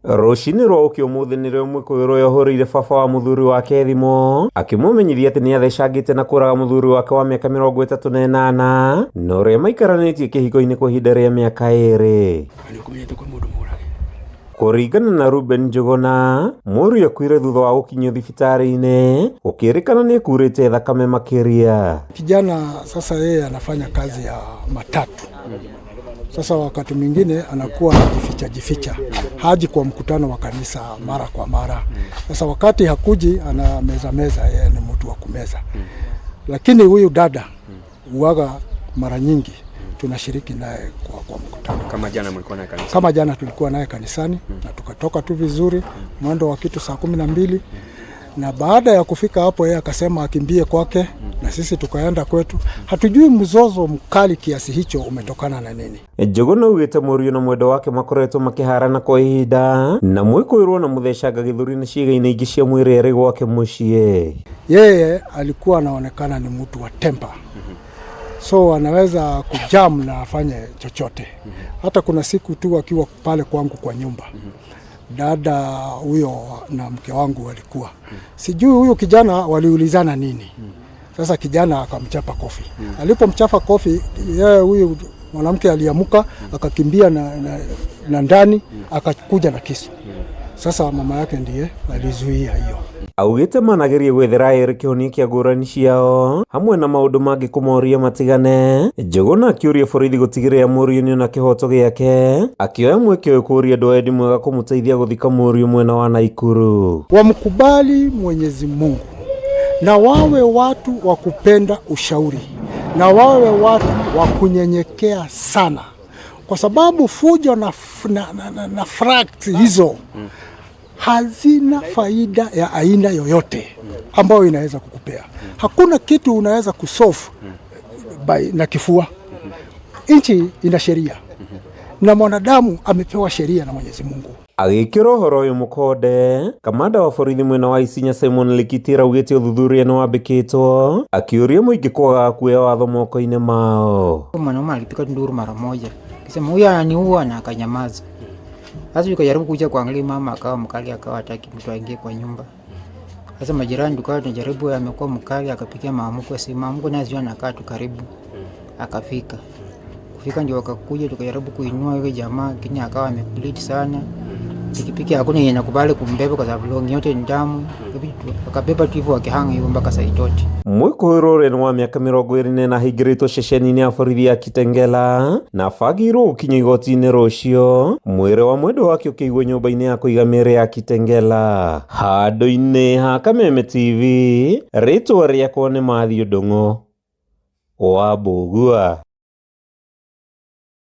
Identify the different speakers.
Speaker 1: Rũcinĩ rwa ũkĩũmũthĩ nĩrĩo Mwĩkũyũ yohũrĩire baba wa mũthuri wake thimũ akĩmũmenyithia atĩ nĩathecangĩte na kũraga mũthuri wake wa mĩaka 38 na ũrĩa maikaranĩtie kĩhiko-inĩ kwa ihinda rĩa mĩaka 2. Kũringana na Ruben Njuguna, mũriũ akuire thutha wa gũkinyio thibitarĩ-inĩ gũkĩrĩkana nĩekurĩte thakame makĩria.
Speaker 2: Kijana sasa yeye anafanya kazi ya matatu. Sasa wakati mwingine anakuwa jificha. Haji kwa mkutano wa kanisa mara kwa mara. Sasa wakati hakuji ana meza, yeye ni mtu wa kumeza. Lakini huyu dada huaga mara nyingi tunashiriki naye kwa mkutano.
Speaker 1: Kama jana mlikuwa naye kanisani?
Speaker 2: Kama jana tulikuwa naye kanisani na tukatoka tu vizuri mwendo wa kitu saa 12. Na baada ya kufika hapo yeye akasema akimbie kwake na sisi tukaenda kwetu. Hatujui mzozo mkali kiasi hicho umetokana na nini.
Speaker 1: Njuguna ugĩte mũriũ na mwendo wake makoretwo makĩharana kwa ihinda na Mwĩkũyũ na mũthecanga gĩthũri-inĩ ciĩga-inĩ ingĩ cia mwĩrĩ arĩ gwake mũciĩ.
Speaker 2: Yeye alikuwa anaonekana ni mtu wa temper. So anaweza kujam na afanye chochote. Hata kuna siku tu akiwa pale kwangu kwa nyumba. Dada huyo na mke wangu walikuwa. Sijui huyo kijana waliulizana nini. Sasa kijana akamchapa kofi. Alipomchapa kofi, yeye huyo mwanamke aliamuka, akakimbia na ndani, akakuja na kisu. Sasa mama yake ndiye alizuia hiyo.
Speaker 1: Augĩte managerie gwethera erĩ kĩhonia kĩa ngũrani ciao hamwe na maũndũ mangĩ kũmoria matigane. Njuguna akĩũria borithi gũtigĩrĩra mũriũ nĩona kĩhoto gĩake, akĩoya mweke ũyũ kũria andũ endi mwega kũmũteithia gũthika mũriũ mwena wa Naikuru.
Speaker 2: Wamkubali Mwenyezi Mungu na wawe watu wa kupenda ushauri na wawe watu wa kunyenyekea sana, kwa sababu fujo na fracts hizo hazina faida ya aina yoyote ambayo inaweza kukupea. Hakuna kitu unaweza kusolve na kifua. Nchi ina sheria na mwanadamu amepewa sheria na Mwenyezi Mungu.
Speaker 1: Agĩkĩra ũhoro ũyũ mũkonde, kamanda wa borithi mwena wa Isinya Simon Lekitira augĩte ũthuthuria nĩ wambĩkĩtwo, akĩũria mũingĩ kwaga kuoya watho moko-inĩ mao.
Speaker 3: Mwanaume alipiga nduru mara moja, akisema huyu ananiua na akanyamaza. Sasa yukajaribu kuja kuangalia mama akawa mkali, akawa hataki mtu aingie kwa nyumba. Sasa majirani tukawa tunajaribu, amekuwa mkali, akapigia maamko simu, maamko naye ziona anakaa tu karibu. Akafika. Kufika ndio akakuja tukajaribu kuinua yule jamaa, lakini akawa amebleed sana. Pikipiki hakuna yenye nakubali kumbeba kwa sababu longi yote ni damu. Akabeba tu hivyo akihanga hivyo mpaka Saitoti.
Speaker 1: Mwĩkũyũ ũrĩa wa mĩaka 20 na hingĩrĩtwo ceceni-inĩ ya borithi ya Kitengela na abangĩirwo gũkinya igoti-inĩ rũciũ. Mwĩrĩ wa mwendwa wake ũkĩigwo nyũmba-inĩ ya kũiga mĩĩrĩ ya Kitengela. Handũ-inĩ ha Kameme TV, rĩtwa rĩakwa nĩ Mathiũ Ndung'u wa Mbũgua.